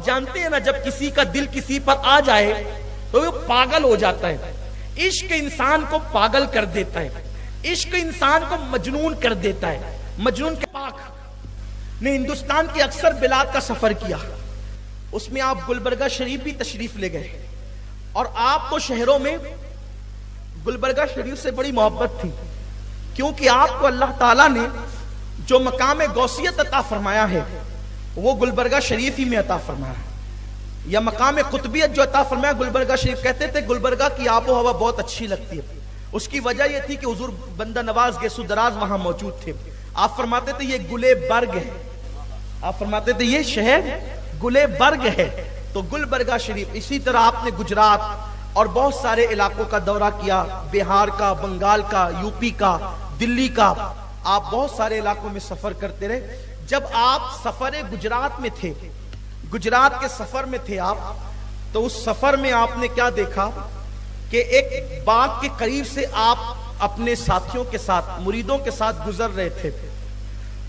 جانتے ہیں نا جب کسی کا دل کسی پر آ جائے تو وہ پاگل ہو جاتا ہے. عشق انسان کو پاگل کر دیتا ہے, عشق انسان کو مجنون کر دیتا ہے. مجنون کے پاک نے ہندوستان کی اکثر بلاد کا سفر کیا, اس میں آپ گلبرگہ شریف بھی تشریف لے گئے, اور آپ کو شہروں میں گلبرگہ شریف سے بڑی محبت تھی, کیونکہ آپ کو اللہ تعالیٰ نے جو مقام غوثیت عطا فرمایا ہے وہ گلبرگہ شریف ہی میں عطا فرمایا ہے, یا مقام قطبیت جو عطا فرمایا گلبرگہ شریف. کہتے تھے گلبرگہ کی آب و ہوا بہت اچھی لگتی ہے, اس کی وجہ یہ تھی کہ حضور بندہ نواز گیسو دراز وہاں موجود تھے. آپ فرماتے تھے یہ گلے برگ ہے, آپ فرماتے تھے یہ شہر گلے برگ ہے. تو گلبرگہ شریف. اسی طرح آپ نے گجرات اور بہت سارے علاقوں کا دورہ کیا, بہار کا, بنگال کا, یو پی کا, دلی کا, آپ بہت سارے علاقوں میں سفر کرتے رہے. جب آپ سفر گجرات میں تھے, گجرات کے سفر میں تھے آپ, تو اس سفر میں آپ نے کیا دیکھا کہ ایک باغ کے قریب سے آپ اپنے ساتھیوں کے ساتھ, مریدوں کے ساتھ گزر رہے تھے.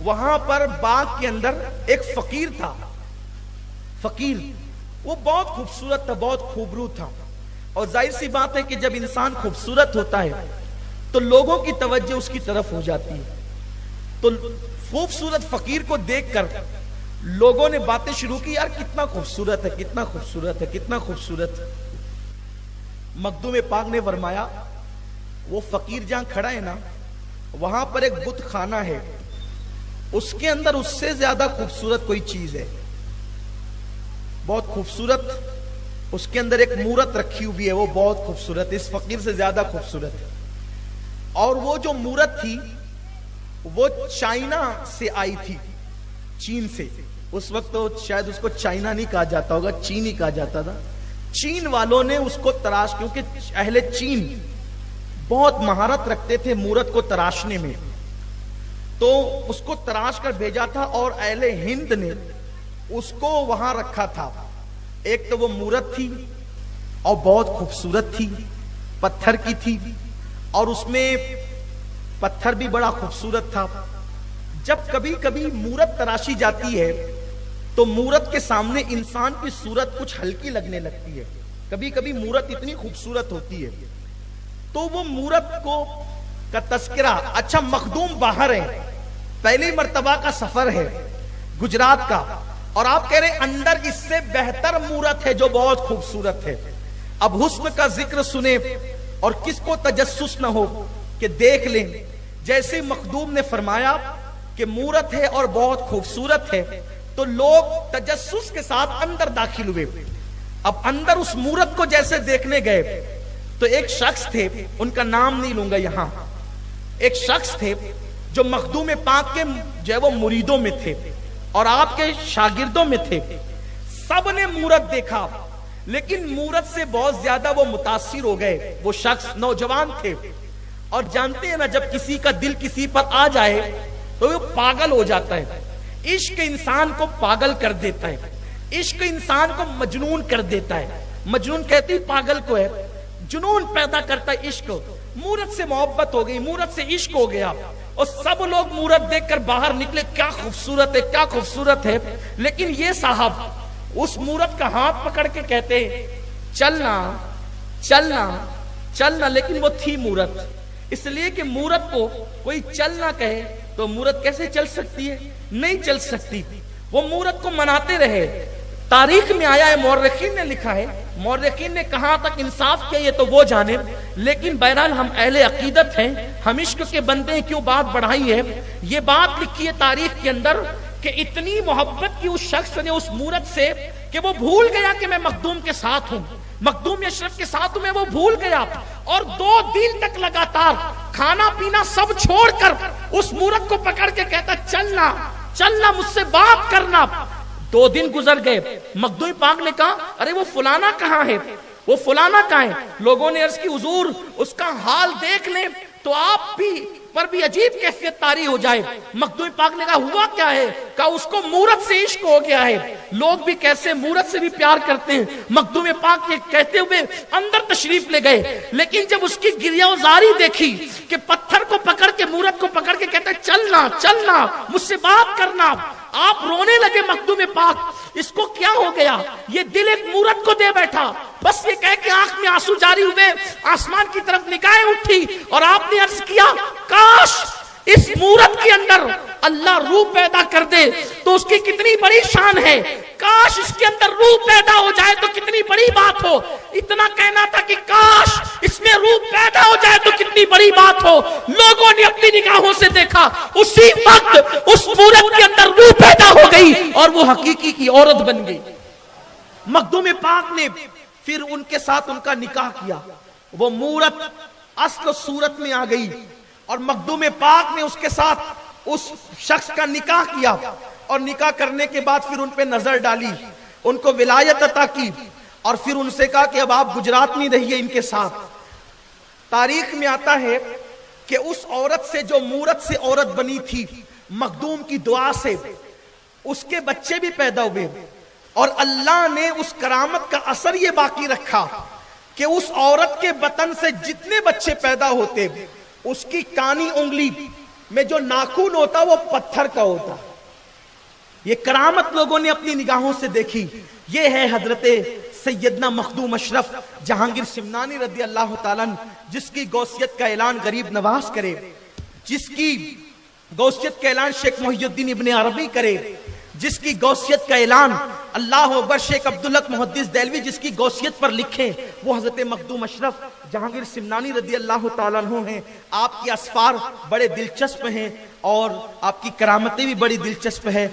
وہاں پر باغ کے اندر ایک فقیر تھا, فقیر, وہ بہت خوبصورت تھا, بہت خوبرو تھا. اور ظاہر سی بات ہے کہ جب انسان خوبصورت ہوتا ہے تو لوگوں کی توجہ اس کی طرف ہو جاتی ہے. تو خوبصورت فقیر کو دیکھ کر لوگوں نے باتیں شروع کی, یار کتنا خوبصورت ہے, کتنا خوبصورت ہے, کتنا خوبصورت ہے. مخدوم پاک نے فرمایا وہ فقیر جہاں کھڑا ہے نا, وہاں پر ایک بت خانہ ہے, اس کے اندر اس سے زیادہ خوبصورت کوئی چیز ہے, بہت خوبصورت. اس کے اندر ایک مورت رکھی ہوئی ہے, وہ بہت خوبصورت, اس فقیر سے زیادہ خوبصورت ہے. اور وہ جو مورت تھی وہ چائنا سے آئی تھی, چین سے. اس وقت تو شاید اس کو چائنا نہیں کہا جاتا ہوگا, چین ہی کہا جاتا تھا. چین والوں نے اس کو تراش, کیونکہ اہل چین بہت مہارت رکھتے تھے مورت کو تراشنے میں, تو اس کو تراش کر بھیجا تھا. اور اہل ہند نے اس کو وہاں رکھا تھا. ایک تو وہ مورت تھی اور بہت خوبصورت تھی, پتھر کی تھی, اور اس میں پتھر بھی بڑا خوبصورت تھا. جب کبھی کبھی مورت تراشی جاتی ہے تو مورت کے سامنے انسان کی صورت کچھ ہلکی لگنے لگتی ہے. کبھی کبھی مورت اتنی خوبصورت ہوتی ہے. تو وہ مورت کو کا تذکرہ, اچھا مخدوم باہر ہے, پہلی مرتبہ کا سفر ہے گجرات کا, اور آپ کہہ رہے اندر اس سے بہتر مورت ہے جو بہت خوبصورت ہے. اب حسن کا ذکر سنے اور کس کو تجسس نہ ہو کہ دیکھ لیں. جیسے مخدوم نے فرمایا کہ مورت ہے اور بہت خوبصورت ہے, تو لوگ تجسس کے ساتھ اندر داخل ہوئے. اب اندر اس مورت کو جیسے دیکھنے گئے تو ایک شخص تھے, ان کا نام نہیں لوں گا یہاں, ایک شخص تھے جو مخدوم پاک کے جو ہے وہ مریدوں میں تھے اور آپ کے شاگردوں میں تھے. سب نے مورت دیکھا, لیکن مورت سے بہت زیادہ وہ متاثر ہو گئے. وہ شخص نوجوان تھے, اور جانتے ہیں نا جب کسی کا دل کسی پر آ جائے تو وہ پاگل ہو جاتا ہے. عشق انسان کو پاگل کر دیتا ہے, عشق انسان کو مجنون کر دیتا ہے. مجنون کہتی پاگل کو ہے, جنون پیدا کرتا ہے عشق. مورت سے محبت ہو گئی, مورت سے عشق ہو گیا, اور سب لوگ مورت دیکھ کر باہر نکلے, کیا خوبصورت ہے, کیا خوبصورت ہے. لیکن یہ صاحب اس مورت کا ہاتھ پکڑ کے کہتے چلنا چلنا چلنا, لیکن وہ تھی مورت. اس لیے کہ مورت کو کوئی چل نہ کہے تو مورت کیسے چل سکتی ہے, نہیں چل سکتی. وہ مورت کو مناتے رہے. تاریخ میں آیا ہے, مورخین نے لکھا ہے, مورخین نے کہاں تک انصاف کیا یہ تو وہ جانے, لیکن بہرحال ہم اہل عقیدت ہیں, ہم عشق کے بندے ہیں, کیوں بات بڑھائی ہے. یہ بات لکھی ہے تاریخ کے اندر کہ اتنی محبت کی اس شخص نے اس مورت سے کہ وہ بھول گیا کہ میں مخدوم کے ساتھ ہوں, مخدوم اشرف کے ساتھ ہوں, میں وہ بھول گیا. اور 2 دن تک لگاتار کھانا پینا سب چھوڑ کر اس مورت کو پکڑ کے کہتا چلنا چلنا, مجھ سے بات کرنا. 2 دن گزر گئے. مخدوم پاک نے کہا ارے وہ فلانا کہاں ہے, وہ فلانا کہاں ہے. لوگوں نے عرض کی حضور اس کا حال دیکھ لیں تو آپ بھی پر بھی عجیب کیفیت طاری ہو جائے. مخدوم پاک نے کہا ہوا کیا ہے, کہا اس کو مورت سے عشق ہو گیا ہے. لوگ بھی کیسے مورت سے بھی پیار کرتے ہیں. مخدوم پاک یہ کہتے ہوئے اندر تشریف لے گئے, لیکن جب اس کی گریہوزاری دیکھی کہ پتھر کو پکڑ کے مورت کو پکڑ کے کہتا ہے چلنا چلنا, مجھ سے بات کرنا, آپ رونے لگے مخدوم پاک، اس کو کیا ہو گیا؟ یہ دل ایک مورت کو دے بیٹھا، بس یہ کہہ کہ آنکھ میں آنسو جاری ہوئے، آسمان کی طرف نگاہیں اٹھی اور آپ نے عرض کیا کاش اس مورت کے اندر اللہ روح پیدا کر دے تو اس کی کتنی بڑی شان ہے، کاش اس کے اندر روح پیدا ہو جائے تو کتنی بڑی بات ہو۔ اتنا کہنا تھا کہ کاش اس میں روح پیدا ہو جائے تو کتنی بڑی بات ہو۔ لوگوں نے اپنی نگاہوں سے دیکھا، اسی وقت اس مورت کے اندر روح پیدا ہو گئی اور وہ حقیقی کی عورت بن گئی۔ مخدوم پاک نے پھر ان کے ساتھ ان کا نکاح کیا، وہ مورت اصل و صورت میں آ گئی اور مخدوم پاک نے اس کے ساتھ اس شخص کا نکاح کیا، اور نکاح کرنے کے بعد پھر ان پہ نظر ڈالی، ان کو ولایت عطا کی، اور پھر ان سے کہا کہ اب آپ گجرات میں رہیے ان کے ساتھ۔ تاریخ میں آتا ہے کہ اس عورت سے جو مورت سے عورت بنی تھی، مخدوم کی دعا سے اس کے بچے بھی پیدا ہوئے، اور اللہ نے اس کرامت کا اثر یہ باقی رکھا کہ اس عورت کے بطن سے جتنے بچے پیدا ہوتے اس کی کانی انگلی میں جو ناخن ہوتا وہ پتھر کا ہوتا۔ یہ کرامت لوگوں نے اپنی نگاہوں سے دیکھی۔ یہ ہے حضرت سیدنا مخدوم اشرف جہانگیر سمنانی رضی اللہ تعالیٰ عنہ، جس کی غوثیت کا اعلان غریب نواز کرے، جس کی غوثیت کا اعلان شیخ محی الدین ابن عربی کرے، جس کی غوثیت کا اعلان اللہ اکبر شیخ عبدالحق محدث دہلوی جس کی غوثیت پر لکھیں، وہ حضرت مخدوم اشرف جہانگیر سمنانی رضی اللہ تعالیٰ عنہ ہیں۔ آپ کی اسفار بڑے دلچسپ ہیں اور آپ کی کرامتیں بھی بڑی دلچسپ ہیں۔